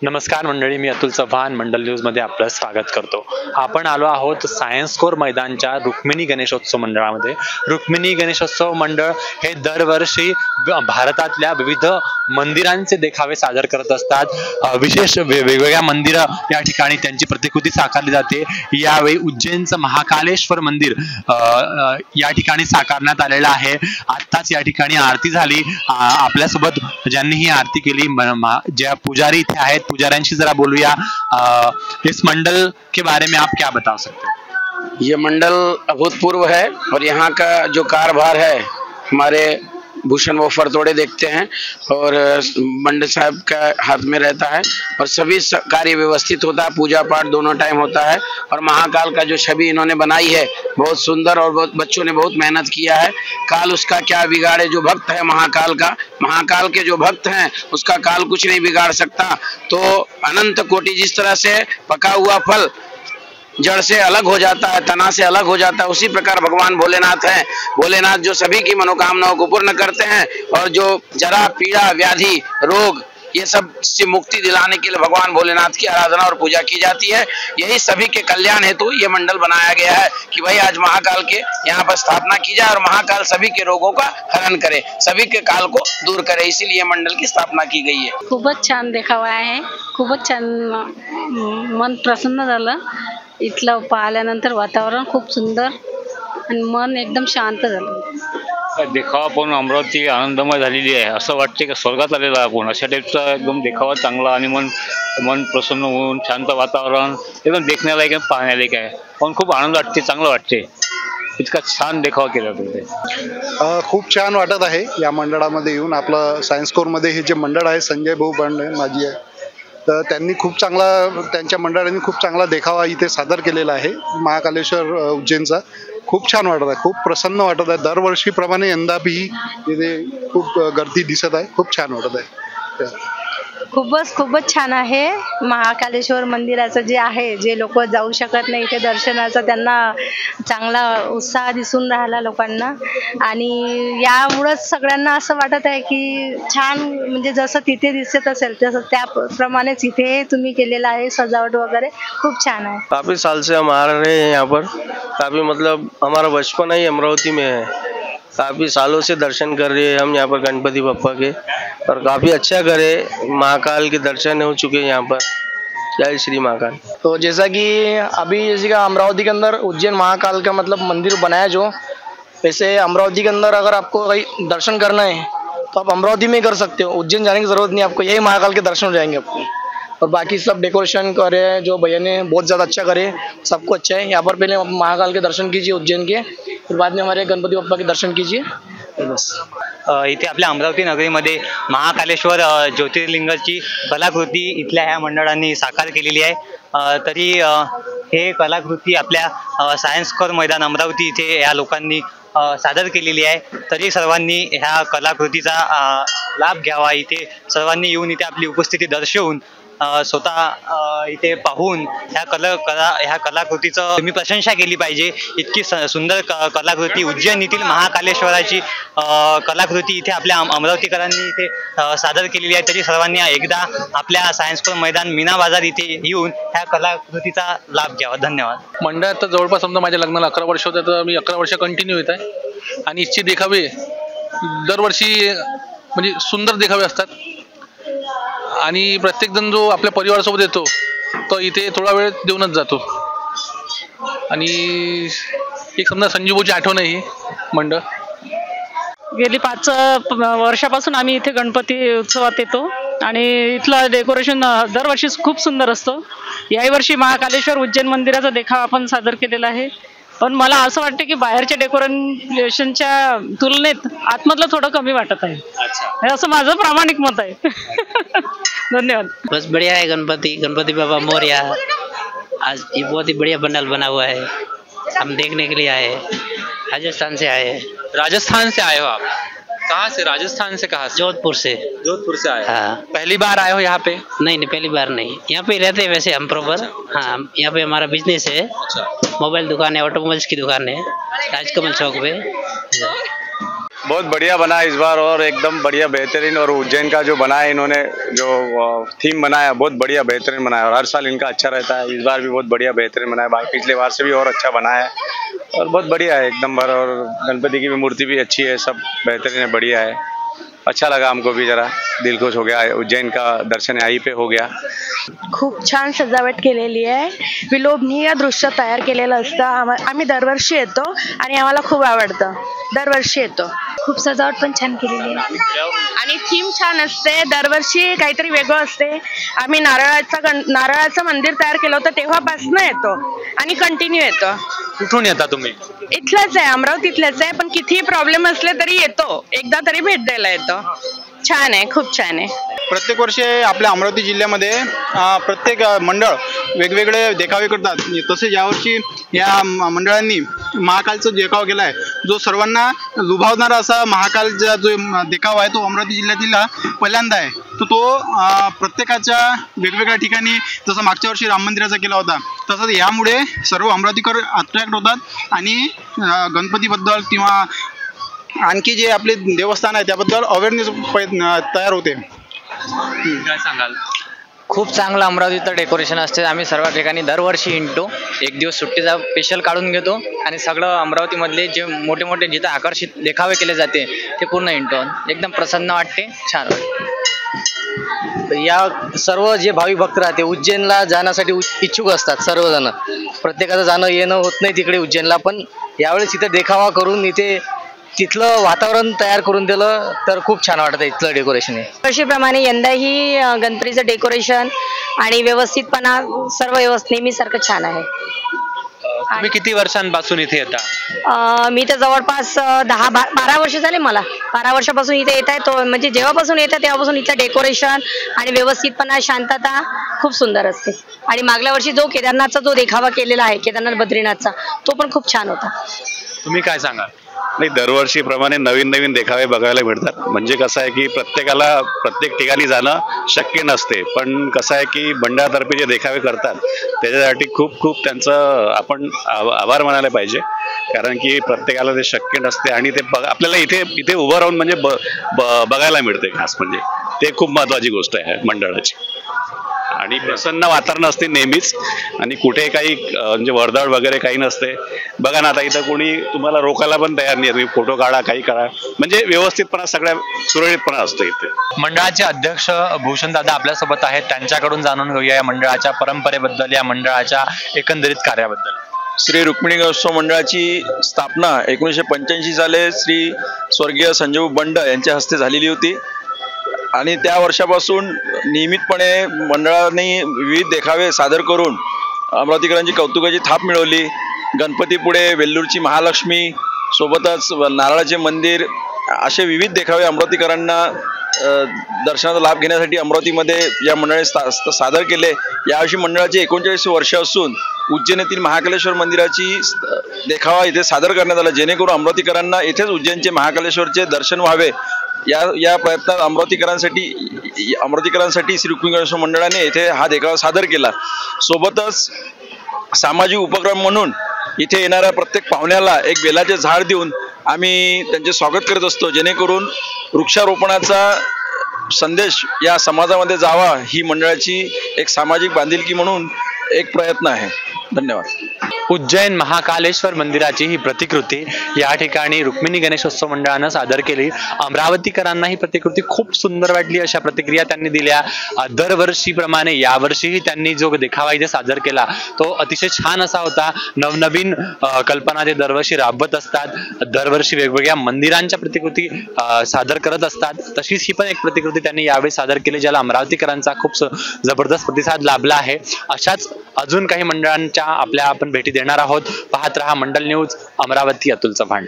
नमस्कार मंडळी, मी अतुल चव्हाण मंडल न्यूजमध्ये आपलं स्वागत करतो. आपण आलो आहोत सायन्स कोर मैदानच्या रुक्मिणी गणेशोत्सव मंडळामध्ये. रुक्मिणी गणेशोत्सव मंडळ हे दरवर्षी भारतातल्या विविध मंदिरांचे देखावे सादर करत असतात. विशेष वेगवेगळ्या मंदिरं या ठिकाणी त्यांची प्रतिकृती साकारली जाते. यावेळी उज्जैनचं महाकालेश्वर मंदिर या ठिकाणी साकारण्यात आलेलं आहे. आत्ताच या ठिकाणी आरती झाली. आपल्यासोबत ज्यांनी ही आरती केली ज्या पुजारी इथे आहेत, पुजाऱ्यांशी जरा बोलूया. इस मंडल के बारे में आप क्या बता सकते हैं? ये मंडल अभूतपूर्व है और यहाँ का जो कारभार है हमारे भूषण वो फरतोड़े देखते हैं और मंडल साहब का हाथ में रहता है और सभी कार्य व्यवस्थित होता है. पूजा पाठ दोनों टाइम होता है और महाकाल का जो छवि इन्होंने बनाई है बहुत सुंदर और बहुत बच्चों ने बहुत मेहनत किया है. काल उसका क्या बिगाड़े, जो भक्त है महाकाल के जो भक्त हैं उसका काल कुछ नहीं बिगाड़ सकता. तो अनंत कोटि जिस तरह से पका हुआ फल जड़ से अलग हो जाता है, तना से अलग हो जाता है, उसी प्रकार भगवान भोलेनाथ हैं. भोलेनाथ जो सभी की मनोकामनाओं को पूर्ण करते हैं और जो जरा पीड़ा व्याधि रोग ये सब से मुक्ति दिलाने के लिए भगवान भोलेनाथ की आराधना और पूजा की जाती है. यही सभी के कल्याण हेतु ये मंडल बनाया गया है कि भाई आज महाकाल के यहाँ पर स्थापना की जाए और महाकाल सभी के रोगों का हरण करे, सभी के काल को दूर करे, इसीलिए मंडल की स्थापना की गई है. खूपच छान देखावा आहे. खूपच छान, मन प्रसन्न झालं. इथलं पाहिल्यानंतर वातावरण खूप सुंदर आणि मन एकदम शांत झालं. देखावा पाहून अमरावती आनंदमय झालेली आहे. असं वाटते की स्वर्गात आलेला आपण, अशा टाईपचा एकदम देखावा चांगला आणि मन प्रसन्न होऊन शांत वातावरण एकदम देखण्याला एक पाहण्यालायक आहे. पण खूप आनंद वाटते, चांगलं वाटते. इतका छान देखावा केला तिथे. खूप छान वाटत आहे या मंडळामध्ये येऊन. आपलं सायन्स कोरमध्ये हे जे मंडळ आहे, संजय भाऊ बांडे माझी आहे, तर त्यांनी त्यांच्या मंडळाने खूप चांगला देखावा इथे सादर केलेला आहे महाकालेश्वर उज्जैनचा. खूप छान वाटत आहे, खूप प्रसन्न वाटत आहे. दरवर्षीप्रमाणे यंदा बी इथे खूप गर्दी दिसत आहे. खूप छान वाटत आहे. खूपच छान आहे. महाकालेश्वर मंदिराचं जे आहे, जे लोक जाऊ शकत नाही इथे दर्शनाचा, त्यांना चांगला उत्साह दिसून राहिला लोकांना. आणि यामुळेच सगळ्यांना असं वाटत आहे की छान, म्हणजे जसं तिथे दिसत असेल तसं त्याप्रमाणेच इथे तुम्ही केलेलं आहे. सजावट वगैरे खूप छान है. काफी साल से हम आ रहे हैं यहाँ पर. काफी मतलब हमारा बचपन ही अमरावती में है. काफ़ी सालों से दर्शन कर रहे हैं हम यहाँ पर गणपति बप्पा के, और काफ़ी अच्छा करे. महाकाल के दर्शन हो चुके हैं यहाँ पर. जय श्री महाकाल. तो जैसा कि जैसे कि अमरावती के अंदर उज्जैन महाकाल का मतलब मंदिर बनाया, जो वैसे अमरावती के अंदर अगर आपको कहीं दर्शन करना है तो आप अमरावती में कर सकते हो. उज्जैन जाने की ज़रूरत नहीं, आपको यही महाकाल के दर्शन हो जाएंगे आपको. और बाकी सब डेकोरेशन करे जो भैया ने बहुत ज़्यादा अच्छा करे, सबको अच्छा है. यहाँ पर पहले महाकाल के दर्शन कीजिए उज्जैन के, फिर बाद में हमारे गणपति बप्पा के दर्शन कीजिए. बस इथे आपल्या अमरावती नगरीमध्ये महाकालेश्वर ज्योतिर्लिंगाची कलाकृती इथल्या ह्या मंडळांनी साकार केलेली आहे. तरी हे कलाकृती आपल्या सायन्स कोर मैदान अमरावती इथे या लोकांनी सादर केलेली आहे. तरी सर्वांनी ह्या कलाकृतीचा लाभ घ्यावा. इथे सर्वांनी येऊन इथे आपली उपस्थिती दर्शवून स्वतः इथे पाहून ह्या कलाकृतीचं तुम्ही प्रशंसा केली पाहिजे. इतकी सुंदर कलाकृती उज्जैन येथील महाकालेश्वराची कलाकृती इथे आपल्या अमरावतीकरांनी इथे सादर केलेली आहे. तरी सर्वांनी एकदा आपल्या सायन्स कोर मैदान मीना बाजार इथे येऊन ह्या कलाकृतीचा लाभ घ्यावा. धन्यवाद. मंडळात तर जवळपास समजा माझ्या लग्नाला 11 वर्ष होते, तर मी 11 वर्ष कंटिन्यू येत आहे. आणि इथचे देखावे दरवर्षी म्हणजे सुंदर देखावे असतात. आणि प्रत्येकजण जो आपल्या परिवारासोबत येतो तो इथे थोडा वेळ देऊनच जातो. आणि एक समजा संजीवची आठवण आहे ही मंडळ. गेली 5 वर्षापासून आम्ही इथे गणपती उत्सवात येतो आणि इथलं डेकोरेशन दरवर्षी खूप सुंदर असतं. याही वर्षी महाकालेश्वर उज्जैन मंदिराचा देखावा आपण सादर केलेला आहे. पण मला असं वाटतं की बाहेरच्या डेकोरेशनच्या तुलनेत आतमधलं थोडं कमी वाटत आहे. असं माझं प्रामाणिक मत आहे. धन्यवाद. बस बढ़िया है. गणपति बाबा मोरया. आज ये बहुत ही बढ़िया पंडाल बना हुआ है. हम देखने के लिए आए, राजस्थान से आए. राजस्थान से आए हो आप? कहाँ से? राजस्थान से कहाँ से? जोधपुर से. जोधपुर से आए. हाँ. पहली बार आए हो यहाँ पे? नहीं, पहली बार नहीं. यहाँ पे रहते हैं वैसे हम प्रॉपर. हाँ, यहाँ पे हमारा बिजनेस है. मोबाइल दुकान है, ऑटोमोबाइल्स की दुकान है, राजकमल चौक पे. बहुत बढ़िया बना इस बार और एकदम बढ़िया बेहतरीन। और उज्जैन का जो बना है इन्होंने, जो थीम बनाया बहुत बढ़िया बेहतरीन बनाया और हर साल इनका अच्छा रहता है। इस बार भी बहुत बढ़िया बेहतरीन बनाया, पिछले बार से भी और अच्छा बना है और बहुत बढ़िया है एकदम भर। और गणपति की भी मूर्ति भी अच्छी है, सब बेहतरीन है, बढ़िया है। अच्छा लगा हमको भी, जरा दिल खुश हो गया। उज्जैन का दर्शन यहीं पे हो गया। खूप छान सजावट केलेली आहे, विलोभनीय दृश्य तयार केलेलं असतं। आम्ही दरवर्षी येतो आणि आम्हाला खूप आवडतं, दरवर्षी येतो। खूप सजावट पण छान केलेली आहे आणि थीम छान असते, दरवर्षी काहीतरी वेगळं असते। आम्ही नारळाचं मंदिर तयार केलं होतं तेव्हापासून येतो आणि कंटिन्यू येतो। कुठून येता तुम्ही? इथलंच आहे, अमरावतीतलंच आहे, पण कितीही प्रॉब्लेम असले तरी येतो, एकदा तरी भेट द्यायला येतो। छान आहे, खूप छान आहे। प्रत्येक वर्षी आपल्या अमरावती जिल्ह्यामध्ये प्रत्येक मंडळ वेगवेगळे देखावे करतात। तसेच यावर्षी या मंडळांनी महाकालचा देखावा केला आहे, जो सर्वांना लुभावणारा असा महाकालचा जो देखावा आहे तो अमरावती जिल्ह्यातील पहिल्यांदा आहे। तो प्रत्येकाच्या वेगवेगळ्या ठिकाणी, जसं मागच्या वर्षी राम मंदिराचा केला होता, तसंच यामुळे सर्व अमरावतीकर अट्रॅक्ट होतात आणि गणपतीबद्दल किंवा आणखी जे आपले देवस्थान आहे त्याबद्दल अवेअरनेस तयार होते। काय सांगाल? खूप चांगलं अमरावतीचं डेकोरेशन असते। आम्ही सर्व ठिकाणी दरवर्षी हिंडतो, एक दिवस सुट्टीचा स्पेशल काढून घेतो आणि सगळं अमरावतीमधले जे मोठे मोठे जिथं आकर्षित देखावे केले जाते ते पूर्ण हिंडतो, एकदम प्रसन्न वाटते, छान वाटते। या सर्व जे भाविक भक्त राहते उज्जैनला जाण्यासाठी इच्छुक असतात सर्वजण। प्रत्येकाचं जाणं येणं होत नाही तिकडे उज्जैनला, पण यावेळेस इथे देखावा करून इथे तिथलं वातावरण तयार करून दिलं तर खूप छान वाटतं इथलं डेकोरेशन आहे। वर्षीप्रमाणे यंदाही गणपतीचं डेकोरेशन आणि व्यवस्थितपणा सर्व नेहमीसारखं छान आहे। तुम्ही किती वर्षांपासून इथे येता? मी तर जवळपास 10-12 वर्ष झाले मला। 12 वर्षापासून इथे येत आहे, तो म्हणजे जेव्हापासून येतं तेव्हापासून इथलं डेकोरेशन आणि व्यवस्थितपणा, शांतता खूप सुंदर असते। आणि मागल्या वर्षी जो केदारनाथचा जो देखावा केलेला आहे, केदारनाथ बद्रीनाथचा, तो पण खूप छान होता। तुम्ही काय सांगाल? नाही, दरवर्षीप्रमाणे नवीन नवीन देखावे बघायला मिळतात। म्हणजे कसं आहे की प्रत्येकाला प्रत्येक ठिकाणी जाणं शक्य नसते, पण कसं आहे की मंडळातर्फे जे देखावे करतात त्याच्यासाठी खूप खूप त्यांचं आपण आभार मानायला पाहिजे, कारण की प्रत्येकाला ते शक्य नसते आणि ते आपल्याला इथे उभं राहून म्हणजे बघायला मिळते। खास म्हणजे ते खूप महत्त्वाची गोष्ट आहे मंडळाची। आणि प्रसन्न वातावरण असते नेहमीच आणि कुठे काही म्हणजे वर्दळ वगैरे काही नसते। बघा ना, आता इथं कोणी तुम्हाला रोकायला पण तयार नाही, तुम्ही फोटो काढा, काही करा, म्हणजे व्यवस्थितपणा, सगळ्या सुरळीतपणा असतो इथे। मंडळाचे अध्यक्ष भूषण दादा आपल्यासोबत आहेत, त्यांच्याकडून जाणून घेऊया या मंडळाच्या परंपरेबद्दल, या मंडळाच्या एकंदरीत कार्याबद्दल। श्री रुक्मिणी गणेशोत्सव मंडळाची स्थापना 1985 साली श्री स्वर्गीय संजय बंड यांच्या हस्ते झालेली होती आणि त्या वर्षापासून नियमितपणे मंडळाने विविध देखावे सादर करून अमरावतीकरांची कौतुकाची थाप मिळवली। गणपतीपुढे वेल्लूरची महालक्ष्मी, सोबतच नारळाचे मंदिर, असे विविध देखावे अमरावतीकरांना दर्शनाचा लाभ घेण्यासाठी अमरावतीमध्ये या मंडळाने सादर केले। यावर्षी मंडळाची 39 वर्ष असून उज्जैन येथील महाकालेश्वर मंदिराची देखावा इथे सादर करण्यात आला, जेणेकरून अमरावतीकरांना इथेच उज्जैनचे महाकालेश्वरचे दर्शन व्हावे या प्रयत्नात अमरावतीकरांसाठी श्री रुक्मिणी गणेशोत्सव मंडळाने येथे हा देखावा सादर केला। सोबतच सामाजिक उपक्रम म्हणून इथे येणाऱ्या प्रत्येक पाहुण्याला एक बेलाचे झाड देऊन आम्ही त्यांचे स्वागत करत असतो, जेणेकरून वृक्षारोपणाचा संदेश या समाजामध्ये जावा, ही मंडळाची एक सामाजिक बांधिलकी म्हणून एक प्रयत्न आहे। धन्यवाद। उज्जैन महाकालेश्वर मंदिराची ही प्रतिकृती या ठिकाणी रुक्मिणी गणेशोत्सव मंडळानं सादर केली। अमरावतीकरांना ही प्रतिकृती खूप सुंदर वाटली, अशा प्रतिक्रिया त्यांनी दिल्या। दरवर्षीप्रमाणे यावर्षीही त्यांनी जो देखावा इथे सादर केला तो अतिशय छान असा होता। नवनवीन कल्पना ते दरवर्षी राबवत असतात, दरवर्षी वेगवेगळ्या मंदिरांच्या प्रतिकृती सादर करत असतात। तशीच ही पण एक प्रतिकृती त्यांनी यावेळी सादर केली, ज्याला अमरावतीकरांचा खूप जबरदस्त प्रतिसाद लाभला आहे। अशाच अजून काही मंडळांच्या आपल्या आपण भेटी देणार आहोत। पाहत रहा मंडल न्यूज, अमरावती, अतुल चव्हाण।